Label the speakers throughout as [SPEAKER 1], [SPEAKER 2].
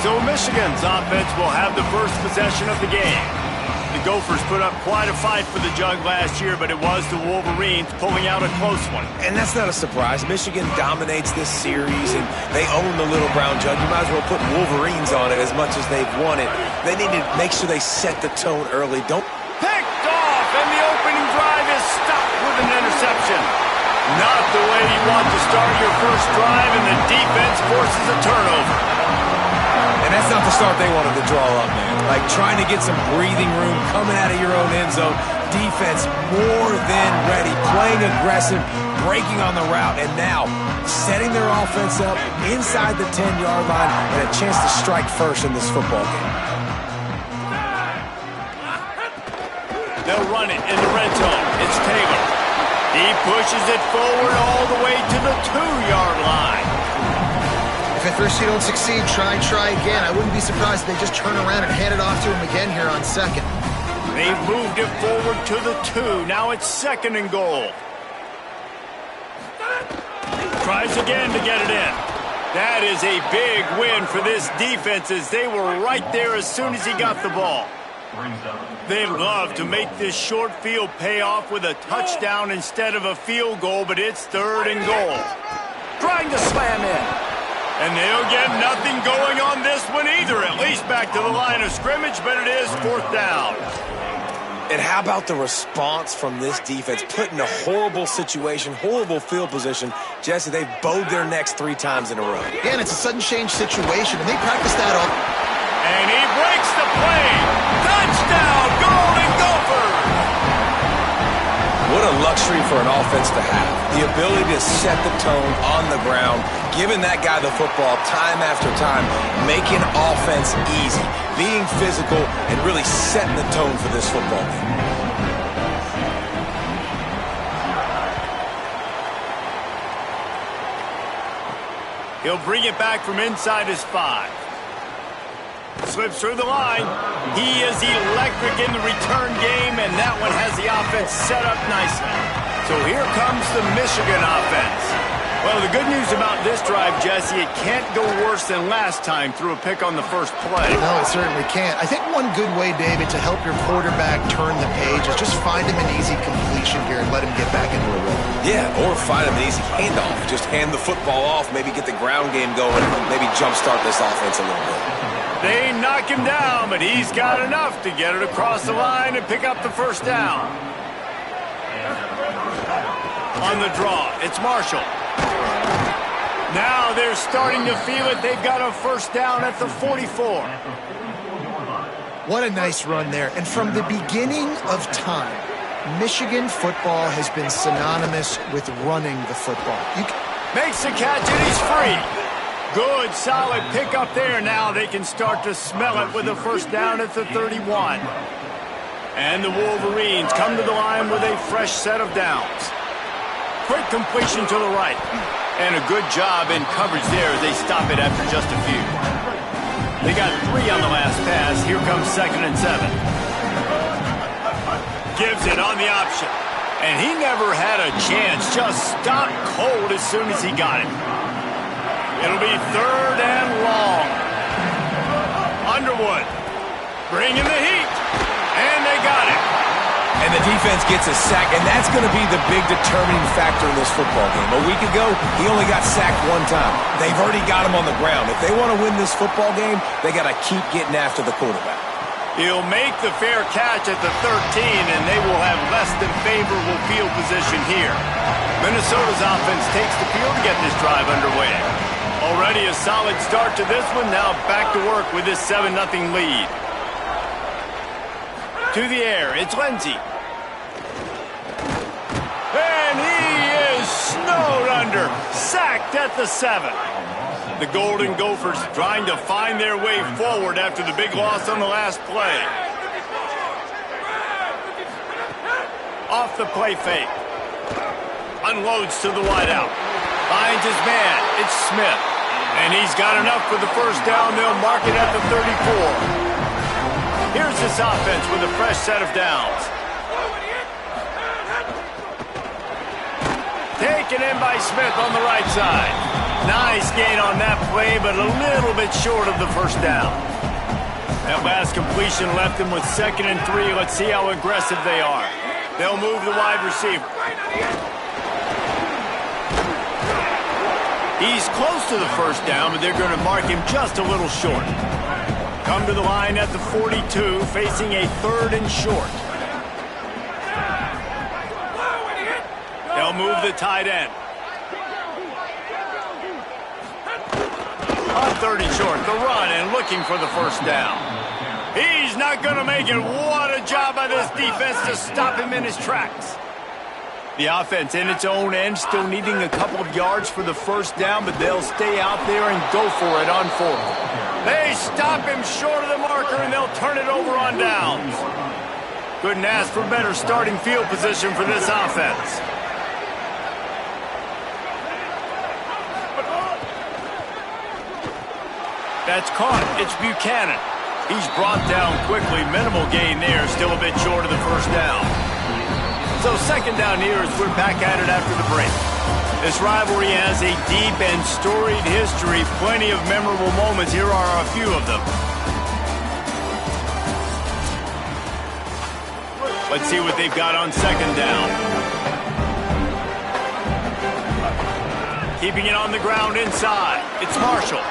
[SPEAKER 1] So Michigan's offense will have the first possession of the game. The Gophers put up quite a fight for the Jug last year, but it was the Wolverines pulling out a close one.
[SPEAKER 2] And that's not a surprise. Michigan dominates this series, and they own the Little Brown Jug. You might as well put Wolverines on it as much as they've won it. They need to make sure they set the tone early. Don't
[SPEAKER 1] picked off, and the opening drive is stopped with an interception. Not the way you want to start your first drive, and the defense forces a turnover.
[SPEAKER 2] And that's not the start they wanted to draw up, man. Like trying to get some breathing room, coming out of your own end zone. Defense more than ready, playing aggressive, breaking on the route, and now setting their offense up inside the 10-yard line and a chance to strike first in this football game.
[SPEAKER 1] They'll run it in the red zone. It's Taylor. He pushes it forward all the way to the 2-yard line.
[SPEAKER 3] If at first you don't succeed, try again. I wouldn't be surprised if they just turn around and hand it off to him again here on second.
[SPEAKER 1] They've moved it forward to the 2. Now it's 2nd and goal. Tries again to get it in. That is a big win for this defense as they were right there as soon as he got the ball. They'd love to make this short field pay off with a touchdown instead of a field goal, but it's 3rd and goal. Trying to slam in. And they'll get nothing going on this one either, at least back to the line of scrimmage, but it is 4th down.
[SPEAKER 2] And how about the response from this defense? Put in a horrible situation, horrible field position. Jesse, they've bowed their necks 3 times in a row.
[SPEAKER 3] Yeah, and it's a sudden change situation, and they practice that all.
[SPEAKER 1] And he breaks the play. Touchdown, Golden Gophers!
[SPEAKER 2] What a luxury for an offense to have. The ability to set the tone on the ground, giving that guy the football time after time, making offense easy, being physical, and really setting the tone for this football game.
[SPEAKER 1] He'll bring it back from inside his 5. Slips through the line. He is electric in the return game, and that one has the offense set up nicely. So here comes the Michigan offense. Well, the good news about this drive, Jesse, it can't go worse than last time through a pick on the first play.
[SPEAKER 3] No, it certainly can't. I think one good way, David, to help your quarterback turn the page is just find him an easy completion here and let him get back into a rhythm.
[SPEAKER 2] Yeah, or find him an easy handoff. Just hand the football off, maybe get the ground game going, maybe jumpstart this offense a little bit.
[SPEAKER 1] They knock him down, but he's got enough to get it across the line and pick up the first down. On the draw, it's Marshall. Now they're starting to feel it. They've got a first down at the 44.
[SPEAKER 3] What a nice run there. And from the beginning of time, Michigan football has been synonymous with running the football.
[SPEAKER 1] Makes the catch and he's free. Good, solid pick up there. Now they can start to smell it with a first down at the 31. And the Wolverines come to the line with a fresh set of downs. Quick completion to the right. And a good job in coverage there as they stop it after just a few. They got 3 on the last pass. Here comes 2nd and 7. Gives it on the option. And he never had a chance. Just stopped cold as soon as he got it. It'll be 3rd and long. Underwood bringing the heat. And they got it.
[SPEAKER 2] And the defense gets a sack, and that's going to be the big determining factor in this football game. A week ago, he only got sacked 1 time. They've already got him on the ground. If they want to win this football game, they got to keep getting after the quarterback.
[SPEAKER 1] He'll make the fair catch at the 13, and they will have less than favorable field position here. Minnesota's offense takes the field to get this drive underway. Already a solid start to this one. Now back to work with this 7-0 lead. To the air, it's Lindsey. And he is snowed under, sacked at the 7. The Golden Gophers trying to find their way forward after the big loss on the last play. Off the play fake. Unloads to the wideout. Finds his man, it's Smith. And he's got enough for the first down. They'll mark it at the 34. Here's this offense with a fresh set of downs. Taken in by Smith on the right side. Nice gain on that play, but a little bit short of the first down. That last completion left them with 2nd and 3. Let's see how aggressive they are. They'll move the wide receiver. He's close to the first down, but they're going to mark him just a little short. Come to the line at the 42, facing a 3rd and short. They'll move the tight end. On 3rd and short, the run and looking for the first down. He's not going to make it. What a job by this defense to stop him in his tracks. The offense in its own end, still needing a couple of yards for the first down, but they'll stay out there and go for it on 4th. They stop him short of the marker, and they'll turn it over on downs. Couldn't ask for better starting field position for this offense. That's caught. It's Buchanan. He's brought down quickly. Minimal gain there. Still a bit short of the first down. So 2nd down here as we're back at it after the break. This rivalry has a deep and storied history. Plenty of memorable moments. Here are a few of them. Let's see what they've got on 2nd down. Keeping it on the ground inside. It's Marshall.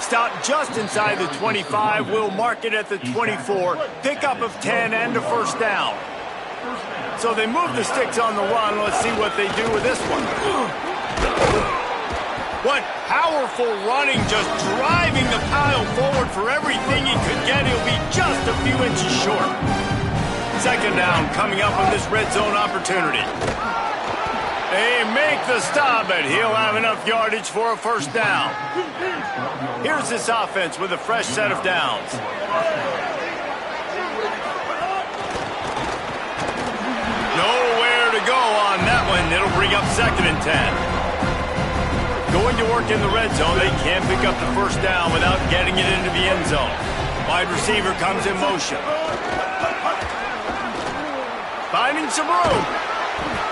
[SPEAKER 1] Stop just inside the 25. We'll mark it at the 24. Pickup of 10 and a first down. So they move the sticks on the run. Let's see what they do with this one. What powerful running, just driving the pile forward for everything he could get. He'll be just a few inches short. 2nd down coming up on this red zone opportunity. They make the stop, but he'll have enough yardage for a first down. Here's this offense with a fresh set of downs. Nowhere to go on that one. It'll bring up 2nd and 10. Going to work in the red zone. They can't pick up the first down without getting it into the end zone. Wide receiver comes in motion. Finding some room.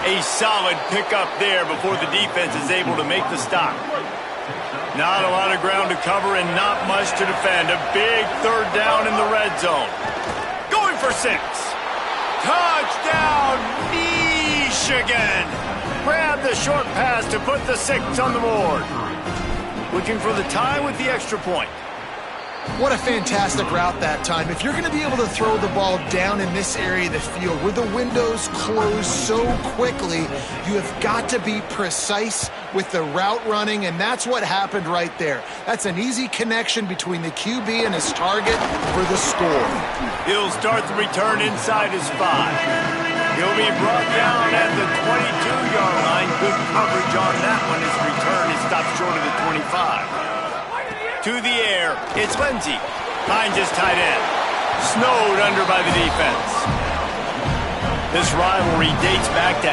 [SPEAKER 1] A solid pickup there before the defense is able to make the stop. Not a lot of ground to cover and not much to defend. A big 3rd down in the red zone. Going for 6. Touchdown, Michigan. Grab the short pass to put the 6 on the board. Looking for the tie with the extra point.
[SPEAKER 3] What a fantastic route that time. If you're going to be able to throw the ball down in this area of the field where the windows close so quickly, you have got to be precise with the route running, and that's what happened right there. That's an easy connection between the QB and his target for the score.
[SPEAKER 1] He'll start the return inside his 5. He'll be brought down at the 22-yard line. Good coverage on that one. His return is stopped short of the 25. To the air, it's Lindsey. Finds his tight end. Snowed under by the defense. This rivalry dates back to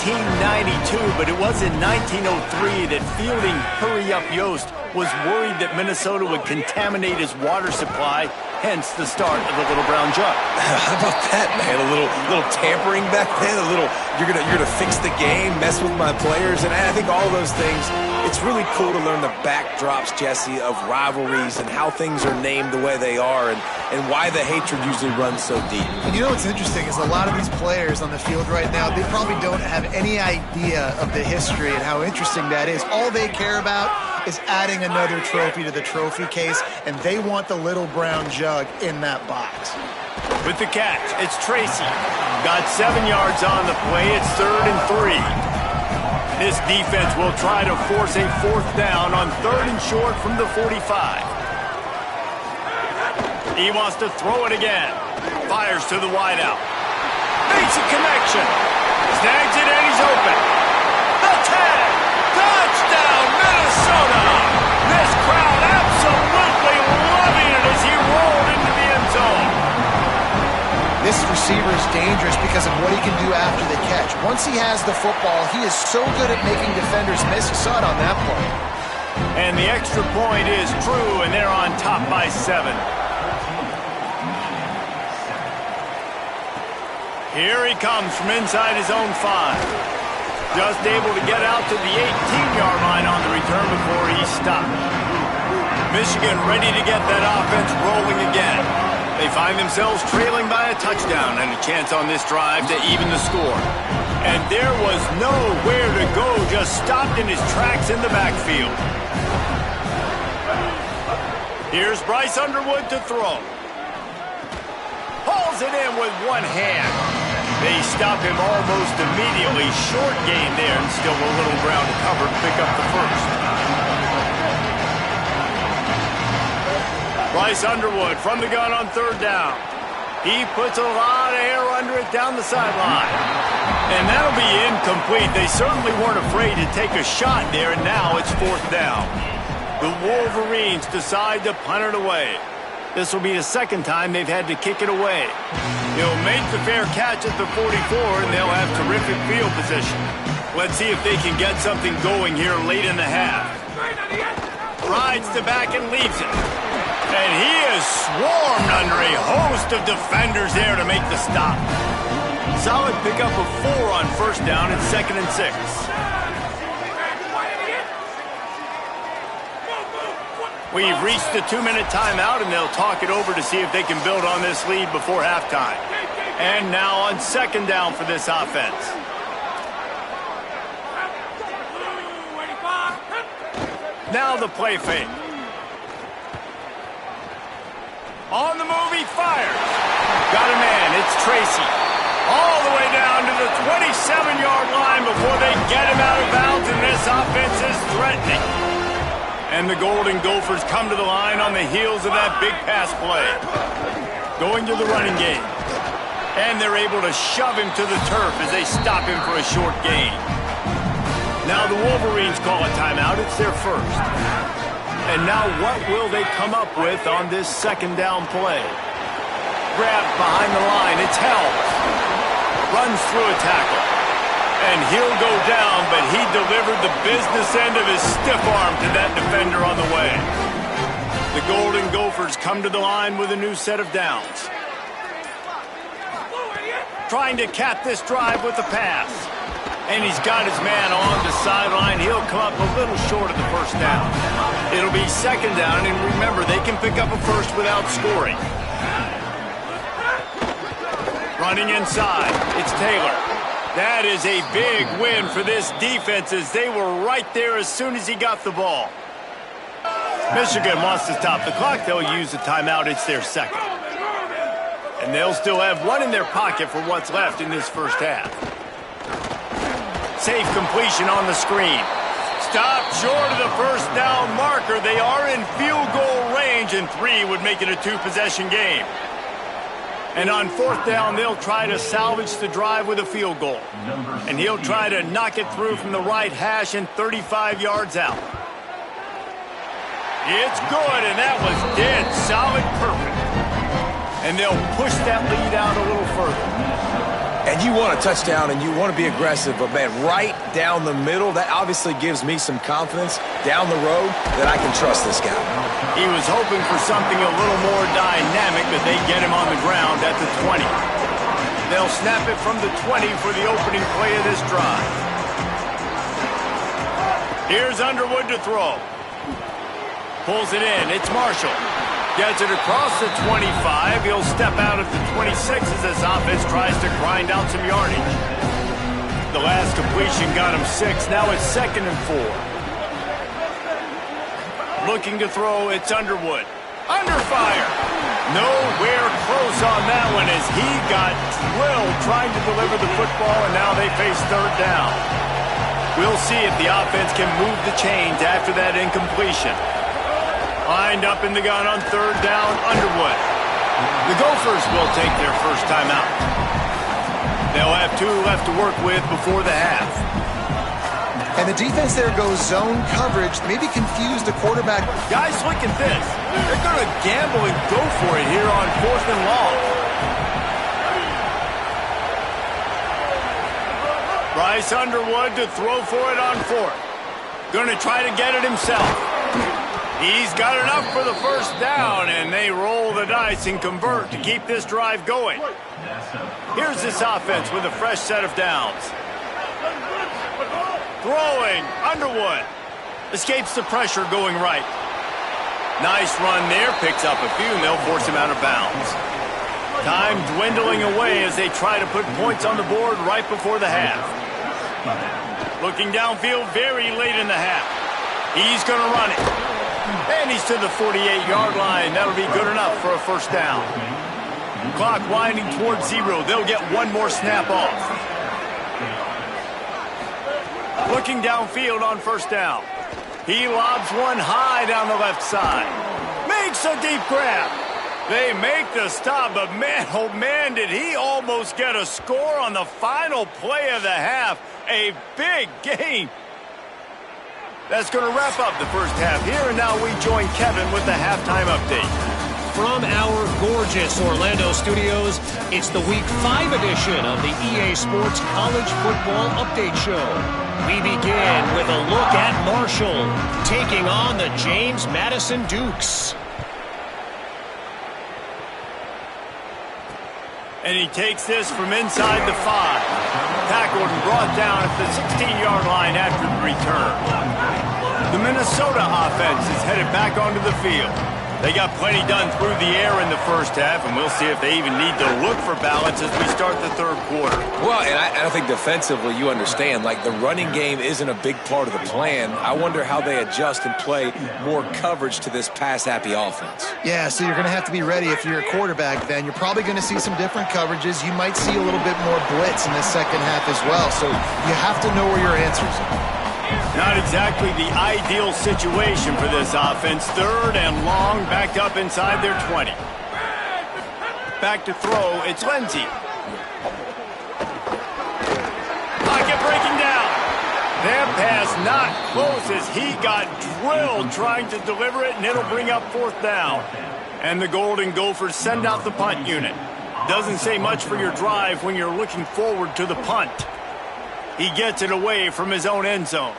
[SPEAKER 1] 1892, but it was in 1903 that fielding Hurry Up Yost was worried that Minnesota would contaminate his water supply, hence the start of the Little Brown Jug.
[SPEAKER 2] How about that, man? A little tampering back then, a little, you're gonna fix the game, mess with my players, and I think all those things. It's really cool to learn the backdrops, Jesse, of rivalries and how things are named the way they are and why the hatred usually runs so deep.
[SPEAKER 3] And you know what's interesting is a lot of these players on the field right now, they probably don't have any idea of the history and how interesting that is. All they care about is adding another trophy to the trophy case, and they want the Little Brown Jug in that box.
[SPEAKER 1] With the catch, it's Tracy. Got 7 yards on the play. It's 3rd and 3. This defense will try to force a 4th down on 3rd and short from the 45. He wants to throw it again. Fires to the wideout. Makes a connection. Snags it and he's open. The 10. Touchdown, Minnesota. This crowd absolutely loving it as he rolled into the end zone.
[SPEAKER 3] This receiver is dangerous because of what he can do after the catch. Once he has the football, he is so good at making defenders miss. You saw it on that play.
[SPEAKER 1] And the extra point is true, and they're on top by 7. Here he comes from inside his own 5. Just able to get out to the 18-yard line on the return before he stopped. Michigan ready to get that offense rolling again. They find themselves trailing by a touchdown and a chance on this drive to even the score. And there was nowhere to go, just stopped in his tracks in the backfield. Here's Bryce Underwood to throw. Hauls it in with one hand. They stop him almost immediately. Short gain there and still a little ground to cover to pick up the first. Bryce Underwood from the gun on third down. He puts a lot of air under it down the sideline. And that'll be incomplete. They certainly weren't afraid to take a shot there, and now it's fourth down. The Wolverines decide to punt it away. This will be the second time they've had to kick it away. He'll make the fair catch at the 44, and they'll have terrific field position. Let's see if they can get something going here late in the half. Rides to back and leaves it. And he is swarmed under a host of defenders there to make the stop. Solid pickup of 4 on first down and 2nd and 6. We've reached the 2-minute timeout, and they'll talk it over to see if they can build on this lead before halftime. And now on 2nd down for this offense. Now the play fake. On the move, he fires. Got a man, it's Tracy. All the way down to the 27-yard line before they get him out of bounds, and this offense is threatening. And the Golden Gophers come to the line on the heels of that big pass play. Going to the running game. And they're able to shove him to the turf as they stop him for a short gain. Now the Wolverines call a timeout. It's their first. And now what will they come up with on this 2nd down play? Grabbed behind the line. It's Helms. Runs through a tackle. And he'll go down, but he delivered the business end of his stiff arm to that defender on the way. The Golden Gophers come to the line with a new set of downs. Trying to cap this drive with the pass. And he's got his man on the sideline. He'll come up a little short of the first down. It'll be 2nd down, and remember, they can pick up a first without scoring. Running inside, it's Taylor. That is a big win for this defense as they were right there as soon as he got the ball. Michigan wants to stop the clock. They'll use a timeout. It's their second. And they'll still have one in their pocket for what's left in this first half. Safe completion on the screen. Stopped short of the first down marker. They are in field goal range, and 3 would make it a 2-possession game. And on 4th down, they'll try to salvage the drive with a field goal. And he'll try to knock it through from the right hash and 35 yards out. It's good, and that was dead solid perfect. And they'll push that lead out a little further.
[SPEAKER 2] And you want a touchdown, and you want to be aggressive, but, man, right down the middle, that obviously gives me some confidence down the road that I can trust this guy.
[SPEAKER 1] He was hoping for something a little more dynamic, but they get him on the ground at the 20. They'll snap it from the 20 for the opening play of this drive. Here's Underwood to throw. Pulls it in. It's Marshall. Gets it across the 25. He'll step out at the 26 as this offense tries to grind out some yardage. The last completion got him 6. Now it's 2nd and 4. Looking to throw, it's Underwood. Under fire. Nowhere close on that one as he got drilled trying to deliver the football, and now they face 3rd down. We'll see if the offense can move the chains after that incompletion. Lined up in the gun on 3rd down, Underwood. The Gophers will take their first timeout. They'll have 2 left to work with before the half.
[SPEAKER 3] And the defense there goes zone coverage, maybe confuse the quarterback.
[SPEAKER 1] Guys, look at this. They're going to gamble and go for it here on 4th and long. Bryce Underwood to throw for it on 4th. Going to try to get it himself. He's got enough for the first down, and they roll the dice and convert to keep this drive going. Here's this offense with a fresh set of downs. Throwing, Underwood. Escapes the pressure going right. Nice run there, picks up a few, and they'll force him out of bounds. Time dwindling away as they try to put points on the board right before the half. Looking downfield very late in the half. He's going to run it. And he's to the 48-yard line. That'll be good enough for a first down. Clock winding towards 0. They'll get one more snap off. Looking downfield on first down. He lobs one high down the left side. Makes a deep grab. They make the stop, but man, oh man, did he almost get a score on the final play of the half. A big gain. That's going to wrap up the first half here, and now we join Kevin with the halftime update.
[SPEAKER 4] From our gorgeous Orlando studios, it's the Week 5 edition of the EA Sports College Football Update Show. We begin with a look at Marshall, taking on the James Madison Dukes.
[SPEAKER 1] And he takes this from inside the 5. Tackled and brought down at the 16-yard line after the return. The Minnesota offense is headed back onto the field. They got plenty done through the air in the first half, and we'll see if they even need to look for balance as we start the third quarter.
[SPEAKER 2] Well, and I think defensively, you understand, like the running game isn't a big part of the plan. I wonder how they adjust and play more coverage to this pass-happy offense.
[SPEAKER 3] Yeah, so you're going to have to be ready if you're a quarterback then. You're probably going to see some different coverages. You might see a little bit more blitz in the second half as well, so you have to know where your answers are.
[SPEAKER 1] Not exactly the ideal situation for this offense. Third and long, backed up inside their 20. Back to throw, it's Lindsey. Pocket breaking down. That pass not close as he got drilled trying to deliver it, and it'll bring up fourth down. And the Golden Gophers send out the punt unit. Doesn't say much for your drive when you're looking forward to the punt. He gets it away from his own end zone.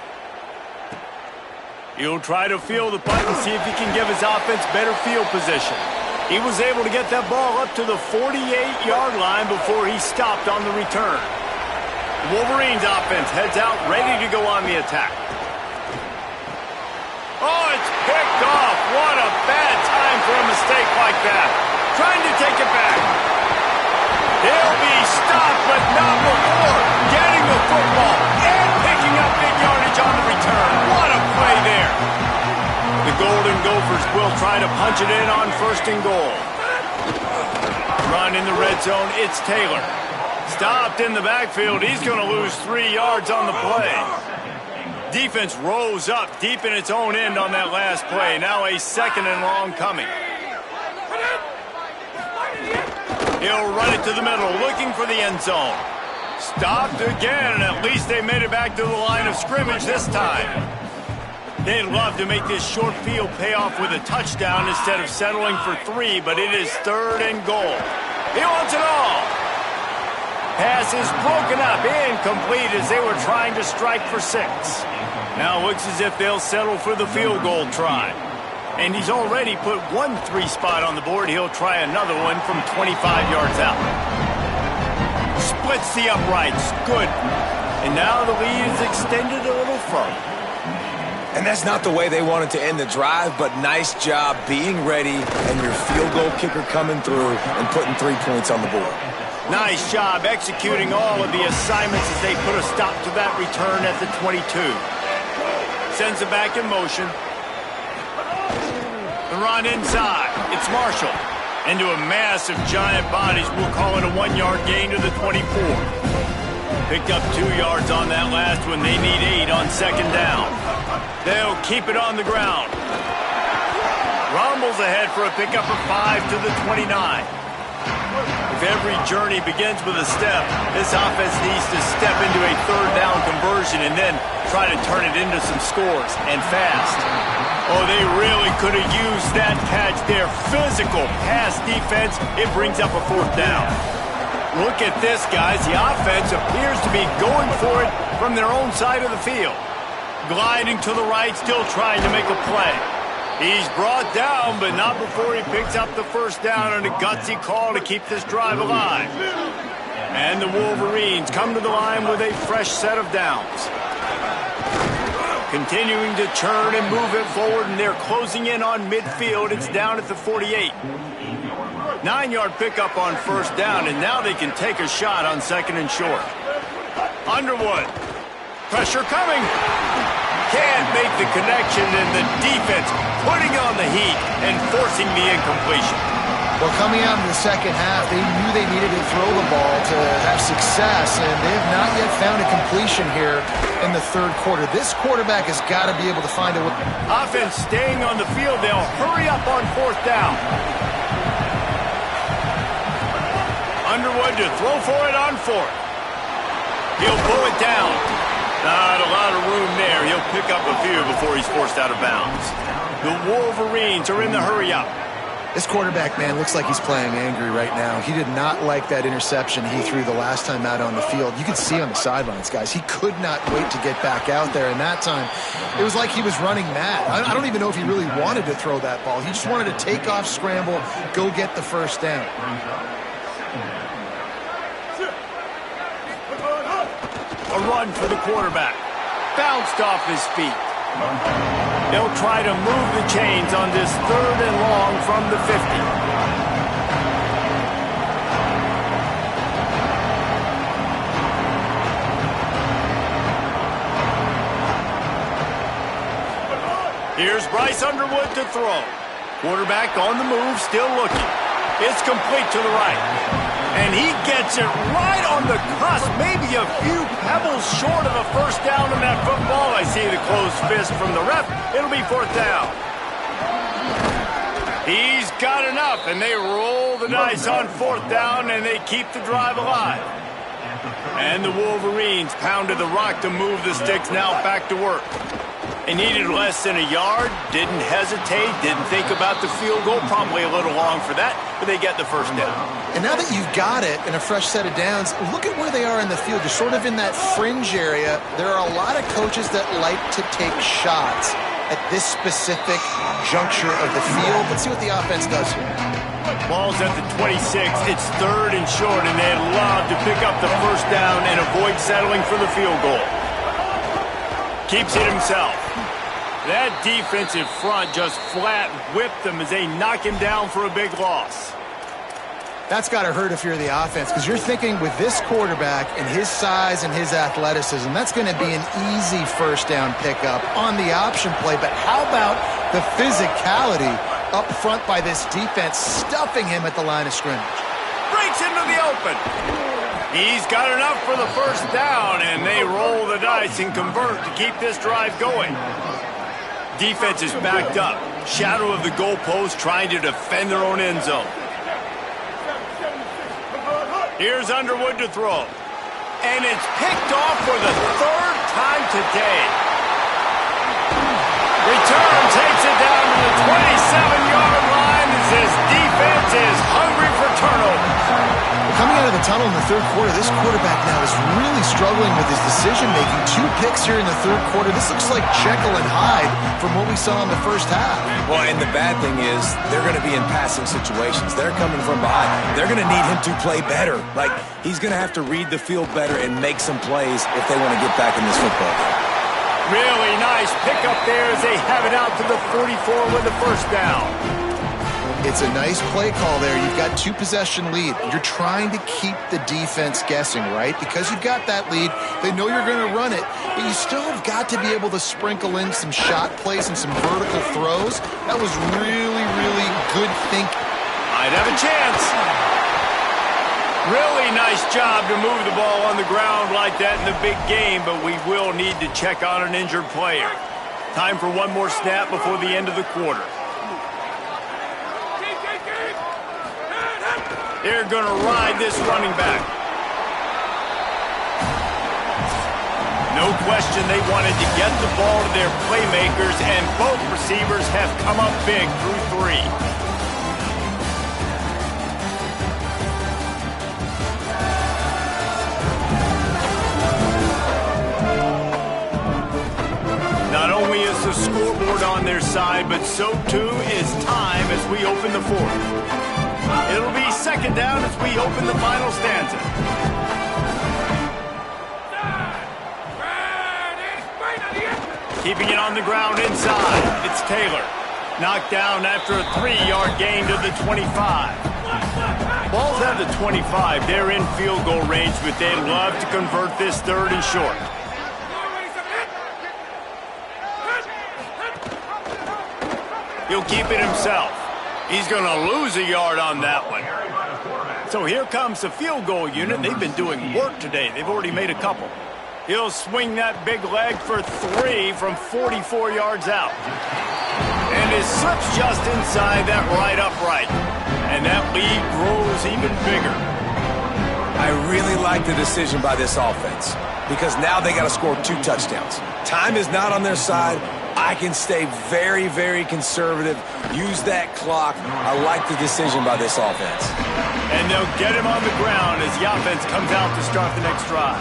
[SPEAKER 1] He'll try to field the punt and see if he can give his offense better field position. He was able to get that ball up to the 48-yard line before he stopped on the return. The Wolverines offense heads out ready to go on the attack. Oh, it's picked off. What a bad time for a mistake like that. Trying to take it back. He'll be stopped, but not before getting the football and picking up big yardage on the return. What a play there. The Golden Gophers will try to punch it in on first and goal. Run in the red zone, it's Taylor. Stopped in the backfield. He's going to lose 3 yards on the play. Defense rose up deep in its own end on that last play. Now a second and long coming. He'll run it to the middle, looking for the end zone. Stopped again, and at least they made it back to the line of scrimmage this time. They'd love to make this short field pay off with a touchdown instead of settling for 3, but it is third and goal. He wants it all. Pass is broken up, incomplete as they were trying to strike for 6. Now it looks as if they'll settle for the field goal try. And he's already put 1 3 spot on the board. He'll try another one from 25 yards out. Splits the uprights. Good. And now the lead is extended a little further.
[SPEAKER 2] And that's not the way they wanted to end the drive, but nice job being ready and your field goal kicker coming through and putting 3 points on the board.
[SPEAKER 1] Nice job executing all of the assignments as they put a stop to that return at the 22. Sends it back in motion. The run inside. It's Marshall. Into a mass of giant bodies. We'll call it a 1-yard gain to the 24. Picked up 2 yards on that last one. They need 8 on second down. They'll keep it on the ground. Rumbles ahead for a pickup of 5 to the 29. If every journey begins with a step, this offense needs to step into a third down conversion and then try to turn it into some scores, and fast. Oh, they really could have used that catch there. Physical pass defense. It brings up a fourth down. Look at this, guys. The offense appears to be going for it from their own side of the field. Gliding to the right, still trying to make a play. He's brought down, but not before he picks up the first down on a gutsy call to keep this drive alive. And the Wolverines come to the line with a fresh set of downs. Continuing to churn and move it forward, and they're closing in on midfield. It's down at the 48. 9-yard pickup on first down, and now they can take a shot on second and short. Underwood. Pressure coming. Can't make the connection, and the defense putting on the heat and forcing the incompletion.
[SPEAKER 3] Well, coming out in the second half, they knew they needed to throw the ball to have success, and they have not yet found a completion here in the third quarter. This quarterback has got to be able to find a way.
[SPEAKER 1] Offense staying on the field. They'll hurry up on fourth down. Underwood to throw for it on fourth. He'll pull it down. Not a lot of room there. He'll pick up a few before he's forced out of bounds. The Wolverines are in the hurry-up.
[SPEAKER 3] This quarterback, man, looks like he's playing angry right now. He did not like that interception he threw the last time out on the field. You could see on the sidelines, guys, he could not wait to get back out there. And that time, it was like he was running mad. I don't even know if he really wanted to throw that ball. He just wanted to take off, scramble, go get the first down.
[SPEAKER 1] A run for the quarterback. Bounced off his feet. They'll try to move the chains on this third and long from the 50. Here's Bryce Underwood to throw. Quarterback on the move, still looking. It's complete to the right. And he gets it right on the cusp, maybe a few pebbles short of a first down on that football. I see the closed fist from the ref. It'll be fourth down. He's got enough, and they roll the dice on fourth down, and they keep the drive alive. And the Wolverines pounded the rock to move the sticks, now back to work. They needed less than a yard, didn't hesitate, didn't think about the field goal, probably a little long for that, but they get the first down.
[SPEAKER 3] And now that you've got it in a fresh set of downs, look at where they are in the field. You're sort of in that fringe area. There are a lot of coaches that like to take shots at this specific juncture of the field. Let's see what the offense does here.
[SPEAKER 1] Ball's at the 26. It's third and short, and they'd love to pick up the first down and avoid settling for the field goal. Keeps it himself. That defensive front just flat whipped them as they knock him down for a big loss.
[SPEAKER 3] That's got to hurt if you're the offense, because you're thinking with this quarterback and his size and his athleticism, that's going to be an easy first down pickup on the option play. But how about the physicality up front by this defense, stuffing him at the line of scrimmage?
[SPEAKER 1] Breaks into the open. He's got enough for the first down, and they roll the dice and convert to keep this drive going. Defense is backed up. Shadow of the goalpost, trying to defend their own end zone. Here's Underwood to throw. And it's picked off for the third time today. Return takes it down to the 27-yard line as this defense is hungry for turnovers.
[SPEAKER 3] Coming out of the tunnel in the third quarter, this quarterback now is really struggling with his decision-making. 2 picks here in the third quarter. This looks like Jekyll and Hyde from what we saw in the first half.
[SPEAKER 2] Well, and the bad thing is they're going to be in passing situations. They're coming from behind. They're going to need him to play better. Like, he's going to have to read the field better and make some plays if they want to get back in this football game.
[SPEAKER 1] Really nice pickup there as they have it out to the 44 with the first down.
[SPEAKER 3] It's a nice play call there. You've got 2-possession lead. You're trying to keep the defense guessing, right? Because you've got that lead, they know you're going to run it, but you still have got to be able to sprinkle in some shot plays and some vertical throws. That was really, really good thinking.
[SPEAKER 1] Might have a chance. Really nice job to move the ball on the ground like that in the big game, but we will need to check on an injured player. Time for one more snap before the end of the quarter. They're going to ride this running back. No question they wanted to get the ball to their playmakers, and both receivers have come up big through 3. Not only is the scoreboard on their side, but so too is time as we open the fourth. It'll be second down as we open the final stanza. Keeping it on the ground inside. It's Taylor. Knocked down after a 3-yard gain to the 25. Ball's at the 25. They're in field goal range, but they'd love to convert this 3rd and short. He'll keep it himself. He's going to lose a yard on that one. So here comes the field goal unit. They've been doing work today. They've already made a couple. He'll swing that big leg for 3 from 44 yards out. And it slips just inside that right upright. And that lead grows even bigger.
[SPEAKER 2] I really like the decision by this offense because now they got to score 2 touchdowns. Time is not on their side. I can stay very, very conservative, use that clock. I like the decision by this offense.
[SPEAKER 1] And they'll get him on the ground as the offense comes out to start the next drive.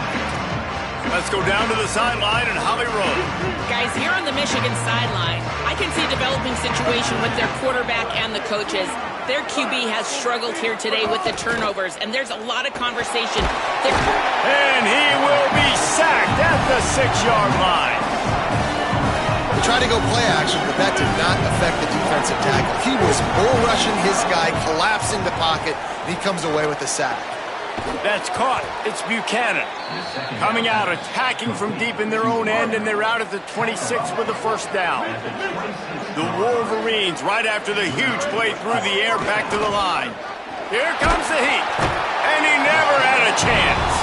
[SPEAKER 1] Let's go down to the sideline and Holly Road.
[SPEAKER 5] Guys, here on the Michigan sideline, I can see a developing situation with their quarterback and the coaches. Their QB has struggled here today with the turnovers, and there's a lot of conversation.
[SPEAKER 1] And he will be sacked at the 6-yard line.
[SPEAKER 3] Tried to go play action, but that did not affect the defensive tackle. He was bull rushing his guy, collapsing the pocket, and he comes away with a sack.
[SPEAKER 1] That's caught. It's Buchanan. Coming out, attacking from deep in their own end, and they're out at the 26 with a 1st down. The Wolverines, right after the huge play through the air, back to the line. Here comes the heat, and he never had a chance.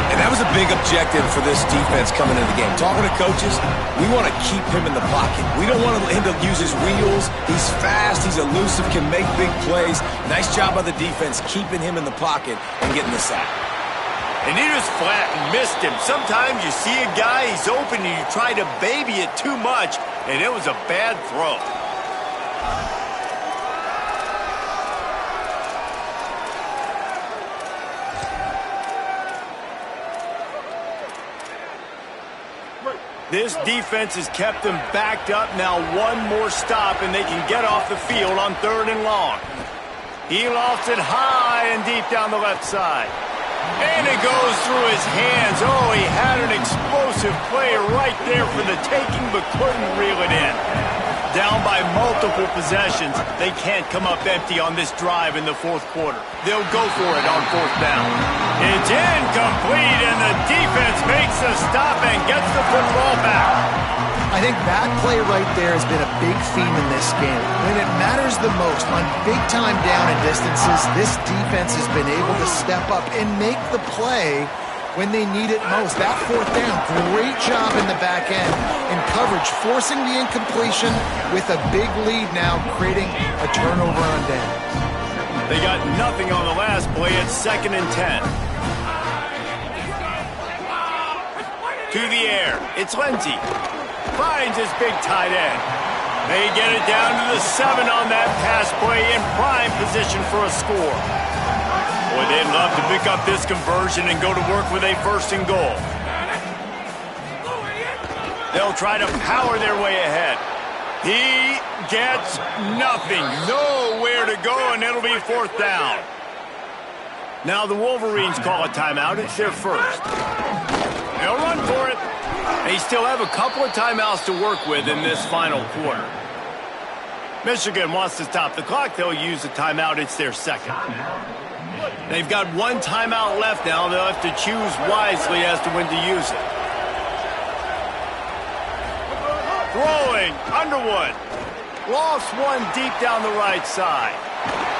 [SPEAKER 2] And that was a big objective for this defense coming into the game. Talking to coaches, we want to keep him in the pocket. We don't want him to use his wheels. He's fast, he's elusive, can make big plays. Nice job by the defense keeping him in the pocket and getting the sack.
[SPEAKER 1] And he just flat and missed him. Sometimes you see a guy, he's open, and you try to baby it too much, and it was a bad throw. This defense has kept them backed up. Now 1 more stop, and they can get off the field on 3rd and long. He lofts it high and deep down the left side. And it goes through his hands. Oh, he had an explosive play right there for the taking, but couldn't reel it in. Down by multiple possessions. They can't come up empty on this drive in the 4th quarter. They'll go for it on 4th down. It's incomplete, and the defense makes the stop and gets the football back.
[SPEAKER 3] I think that play right there has been a big theme in this game. When it matters the most, on big-time down and distances, this defense has been able to step up and make the play when they need it most. That 4th down, great job in the back end in coverage, forcing the incompletion with a big lead now, creating a turnover on downs.
[SPEAKER 1] They got nothing on the last play. It's 2nd and 10. To the air. It's Lindsey. Finds his big tight end. They get it down to the 7 on that pass play in prime position for a score. Boy, they'd love to pick up this conversion and go to work with a 1st and goal. They'll try to power their way ahead. He gets nothing. Nowhere to go, and it'll be 4th down. Now the Wolverines call a timeout. It's their 1st. They'll run for it. They still have a couple of timeouts to work with in this final quarter. Michigan wants to stop the clock. They'll use a timeout. It's their 2nd. They've got 1 timeout left now. They'll have to choose wisely as to when to use it. Throwing, Underwood. Lost 1 deep down the right side.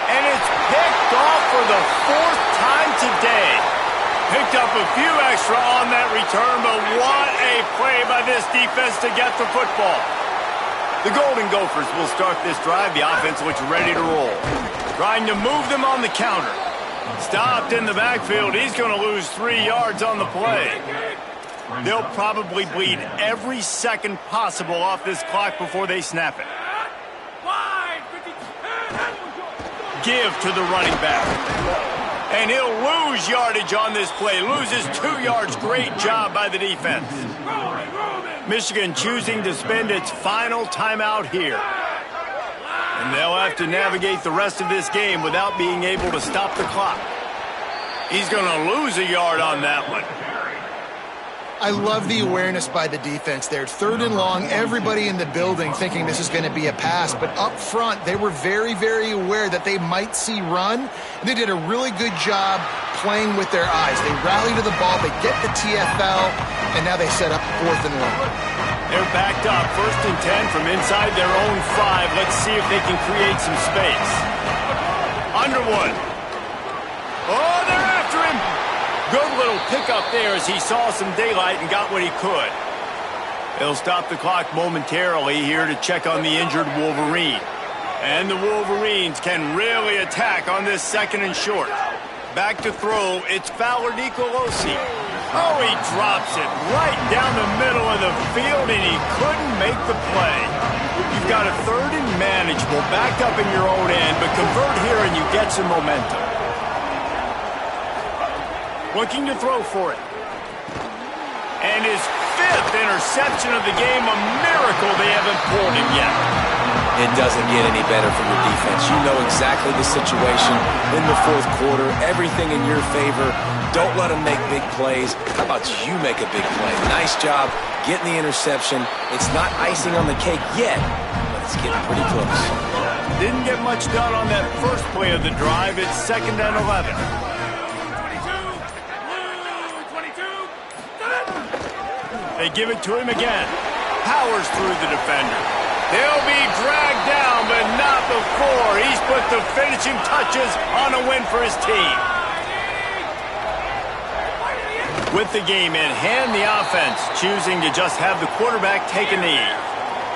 [SPEAKER 1] And it's picked off for the 4th time today. Picked up a few extra on that return, but what a play by this defense to get the football. The Golden Gophers will start this drive. The offense looks ready to roll. Trying to move them on the counter. Stopped in the backfield. He's going to lose 3 yards on the play. They'll probably bleed every second possible off this clock before they snap it. Give to the running back. And he'll lose yardage on this play. Loses 2 yards. Great job by the defense. Michigan choosing to spend its final timeout here. And they'll have to navigate the rest of this game without being able to stop the clock. He's going to lose a yard on that one.
[SPEAKER 3] I love the awareness by the defense there. 3rd and long, everybody in the building thinking this is going to be a pass, but up front, they were very, very aware that they might see run. They did a really good job playing with their eyes. They rally to the ball, they get the TFL, and now they set up 4th and long.
[SPEAKER 1] They're backed up, 1st and 10 from inside their own 5. Let's see if they can create some space. Underwood. Oh, they're after him. Good little pickup there as he saw some daylight and got what he could. They'll stop the clock momentarily here to check on the injured Wolverine. And the Wolverines can really attack on this 2nd and short. Back to throw, it's Fowler Nicolosi. Oh, he drops it right down the middle of the field, and he couldn't make the play. You've got a 3rd and manageable, backed up in your own end, but convert here and you get some momentum. Looking to throw for it. And his 5th interception of the game, a miracle they haven't pulled him yet.
[SPEAKER 2] It doesn't get any better from the defense. You know exactly the situation in the 4th quarter. Everything in your favor. Don't let them make big plays. How about you make a big play? Nice job getting the interception. It's not icing on the cake yet, but it's getting pretty close.
[SPEAKER 1] Didn't get much done on that first play of the drive. It's 2nd and 11. They give it to him again. Powers through the defender. He'll be dragged down, but not before he's put the finishing touches on a win for his team. With the game in hand, the offense choosing to just have the quarterback take a knee.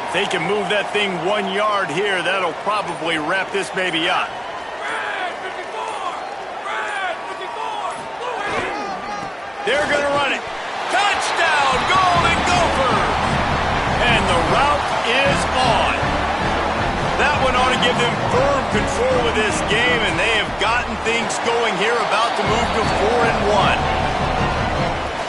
[SPEAKER 1] If they can move that thing 1 yard here, that'll probably wrap this baby up. They're going to run it. Touchdown, Golden Gophers! And the route is on. That one ought to give them firm control of this game, and they have gotten things going here, about to move to 4-1.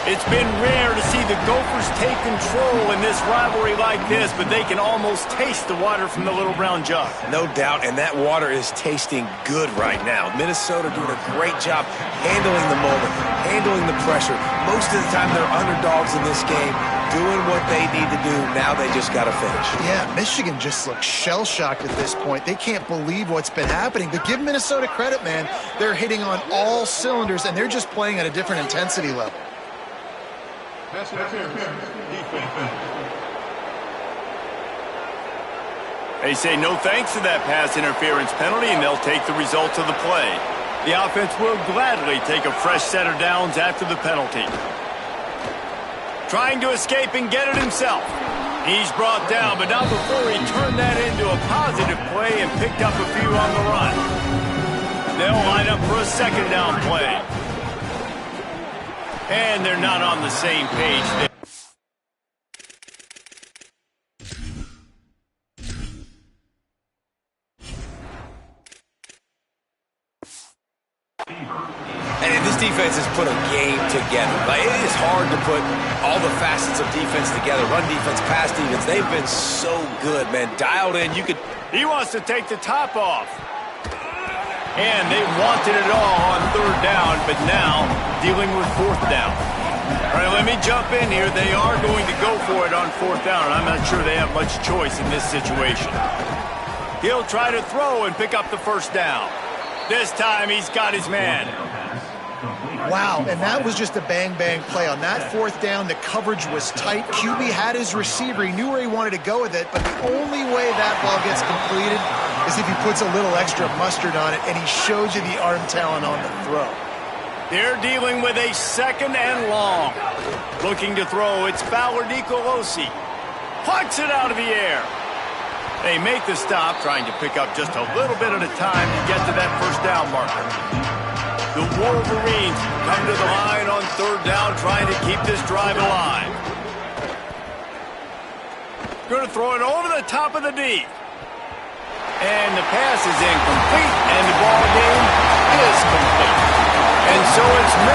[SPEAKER 1] It's been rare to see the Gophers take control in this rivalry like this, but they can almost taste the water from the little brown jug.
[SPEAKER 2] No doubt, and that water is tasting good right now. Minnesota doing a great job handling the moment, handling the pressure. Most of the time they're underdogs in this game, doing what they need to do. Now they just got to finish.
[SPEAKER 3] Yeah, Michigan just looks shell-shocked at this point. They can't believe what's been happening. But give Minnesota credit, man. They're hitting on all cylinders, and they're just playing at a different intensity level.
[SPEAKER 1] They say no thanks to that pass interference penalty, and they'll take the results of the play. The offense will gladly take a fresh set of downs after the penalty. Trying to escape and get it himself. He's brought down, but not before he turned that into a positive play and picked up a few on the run. They'll line up for a 2nd down play. And they're not on the same page there.
[SPEAKER 2] And this defense has put a game together. Like, it is hard to put all the facets of defense together. Run defense, pass defense. They've been so good, man. Dialed in.
[SPEAKER 1] He wants to take the top off. And they wanted it all on 3rd down, but now dealing with 4th down. All right, let me jump in here. They are going to go for it on 4th down, and I'm not sure they have much choice in this situation. He'll try to throw and pick up the 1st down. This time he's got his man.
[SPEAKER 3] Wow, and that was just a bang-bang play. On that 4th down, the coverage was tight. QB had his receiver. He knew where he wanted to go with it, but the only way that ball gets completed is if he puts a little extra mustard on it, and he shows you the arm talent on the throw.
[SPEAKER 1] They're dealing with a 2nd and long. Looking to throw, it's Fowler Nicolosi. Punts it out of the air. They make the stop, trying to pick up just a little bit at a time to get to that 1st down marker. The Wolverines come to the line on 3rd down, trying to keep this drive alive. Going to throw it over the top of the D. And the pass is incomplete, and the ball game is complete. And so it's Minnesota.